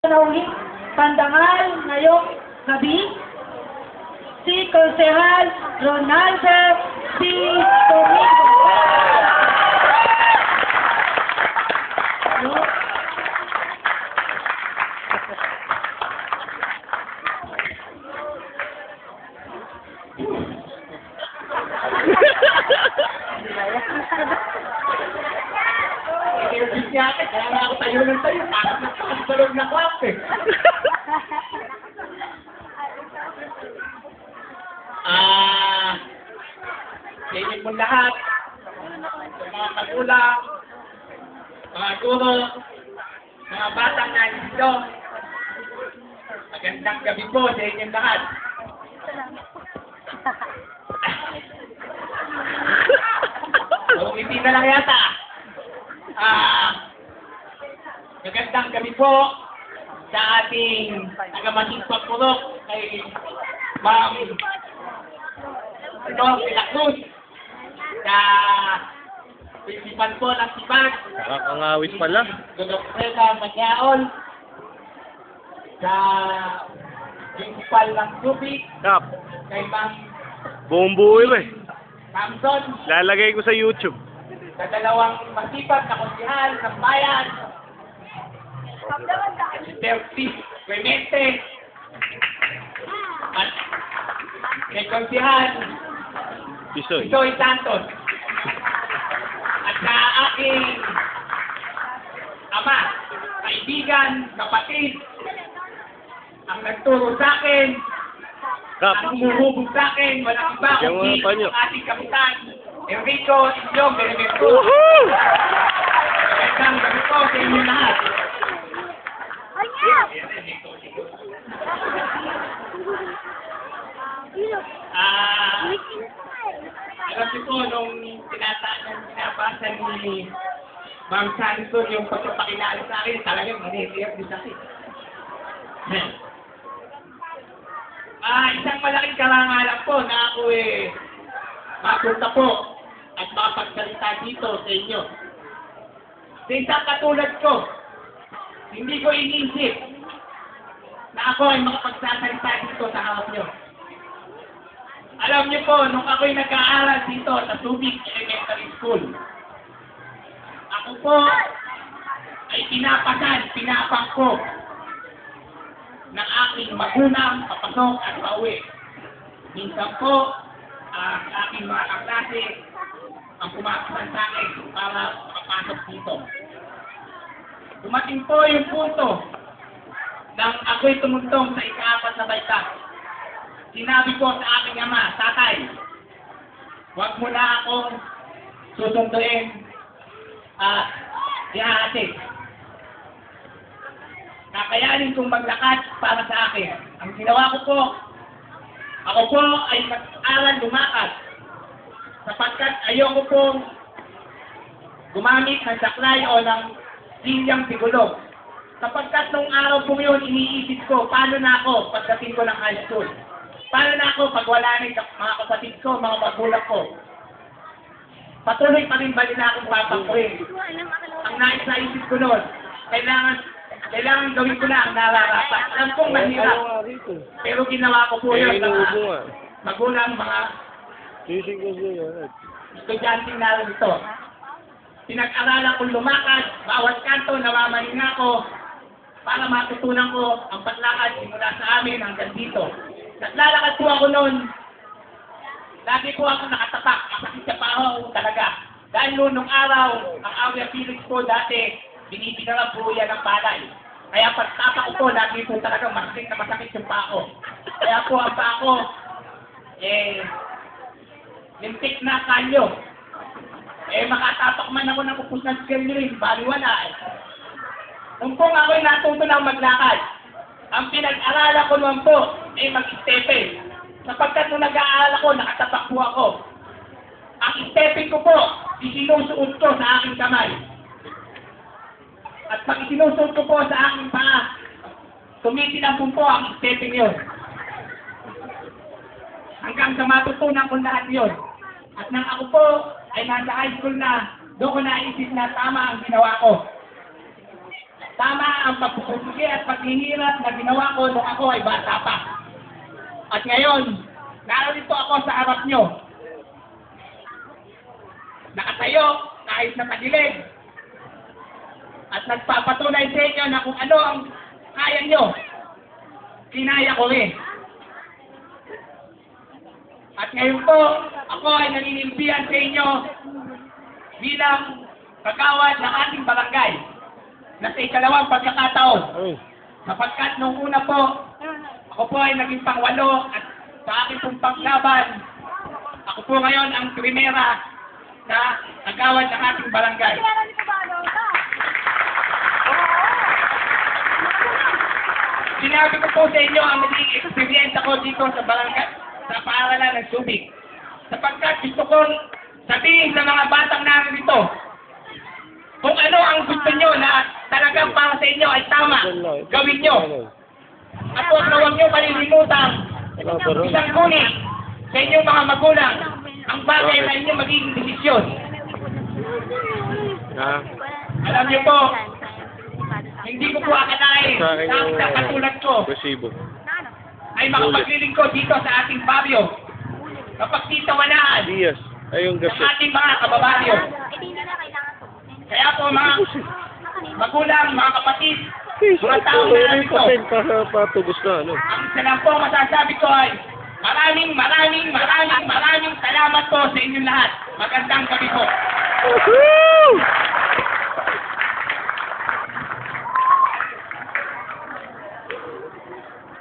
na ulit pandangal ngayong gabi si Konsehal Ronaldo C. Domingo. No? Kaya nga ako tayo ng tayo, parang nagpakasalog na klap eh. Sa inyo po lahat, sa mga magulang, mga guro, mga batang nandito, magandang gabi po sa inyo lahat. So, hindi na lang yata. Magandang gabi po sa ating tagamating pagpurok kay Ma'am De La Cruz, sa principal po ng Sipag, Nakakangawis pala. Dr. Magyaon, sa principal ng Subic, Kap, kay Ma'am buong buo eh. Samson, Lalagay ko sa YouTube. sa dalawang masipag na konsihal ng bayan, si Terti Clemente, at kay konsihal Pisoy. Pisoy Santos, at sa aking ama, kaibigan, kapatid, ang nagturo sa akin, Kap, ang humubog sa akin, walang iba yung kundi panyo. ang ating kapitan, Enrico Ilyong Benemento. Woohoo! Magandang gabi po sa inyo lahat. Alam niyo po, nung pinabasa ni Ma'am Sanson yung pagpapakilala sa akin, talagang manihirap din sa akin. Isang malaking karangalan po na ako mapunta po at makapagsalita dito sa inyo. Sa isang katulad ko, hindi ko iniisip na ako ay makapagsasalita dito sa harap nyo. Alam niyo po, nung ako'y nag-aaral dito sa Subic Elementary School, ako po ay pinapang ko ng aking magulang, papasok at pauwi. Minsan po, ang aking mga kaklase ang pumapasan sa akin para makapasok dito. Dumating po yung punto nang ako'y tumuntong sa ika-4 na baita. Sinabi ko sa aking ama, tatay, huwag mo na akong susunduin at ihahatid. Kakayanin kong maglakad para sa akin. Ang ginawa ko po, ako po ay mag-aral lumakad sapagkat ayoko pong gumamit ng saklay o ng linyang sigulog. Sapagkat nung araw po yun, iniisip ko, paano na ako pagdating ko ng high school? Paano na ako pag wala na yung mga kapatid ko, mga magulang ko? Patuloy pa rin ba nila akong papakuhin? Ang naisip ko noon, kailangan gawin ko na ang nararapat. Alam kong mahirap, pero ginawa ko po yun mga magulang, mga estudyante narito. Pinag-aralan kong lumakad, bawat kanto, namamahinga ko para matutunan ko ang paglakad simula sa amin hanggang dito. Naglalakad po ako noon, lagi po ako nakatapak, masakit sa paho talaga. Dahil nung araw, ang Aurea Felix po dati, binibigyan po yan ng palay. Kaya pagtapak ko po, lagi po talaga masakit yung pako. Kaya po ang pako, lintik na kanyo. Makatapak man ako ng upos ng skill baliwala Nung pong ako'y natuto ng maglakad, ang pinag-aralan ko naman po ay mag-stepping. Sapagkat nung nag-aaral ako, nakatapak po ako. Ang stepping ko po, isinusuot ko sa aking kamay. At pag isinusuot ko po sa aking paa, tumitinang po ang stepping yun. Hanggang sa matutunan ko lahat yun. At nang ako po ay nasa high school na, doon ko naisip na tama ang ginawa ko. tama ang pagpupursige at paghihirap na ginawa ko nung ako ay bata pa. At ngayon, narito ako sa harap nyo. Nakatayo kahit na madilim. At nagpapatunay sa inyo na kung ano ang kaya nyo, kinaya ko rin. At ngayon po, ako ay naninilbihan sa inyo bilang kagawad ng ating barangay na sa ikalawang pagkakataon. Ay. Sapagkat nung una po, ako po ay naging pangwalo at sa aking pong paglaban, ako po ngayon ang primera na kagawad ng ating barangay. Sinabi ko po sa inyo ang naging experience ako dito sa barangay, sa paaralan ng Subic. Sapagkat gusto kong sabihin sa mga batang narito, kung ano ang gusto nyo na talagang para sa inyo ay tama, gawin nyo. At huwag nyo kalilimutan isang kunin sa inyong mga magulang ang bagay na inyong magiging desisyon. Ah. Alam niyo po, hindi ko po akalain Sa akin yung na katulad ko resibo. ay makapaglilingkod dito sa ating baryo. Kapag titawalaan Diaz. Ay, yung ng gaso. ating mga kababaryo. Kaya po mga magulang, mga kapatid, mga tao na narito, Para patubos na, ano? ang isa lang po masasabi ko ay maraming salamat po sa inyong lahat. Magandang gabi po. Woohoo!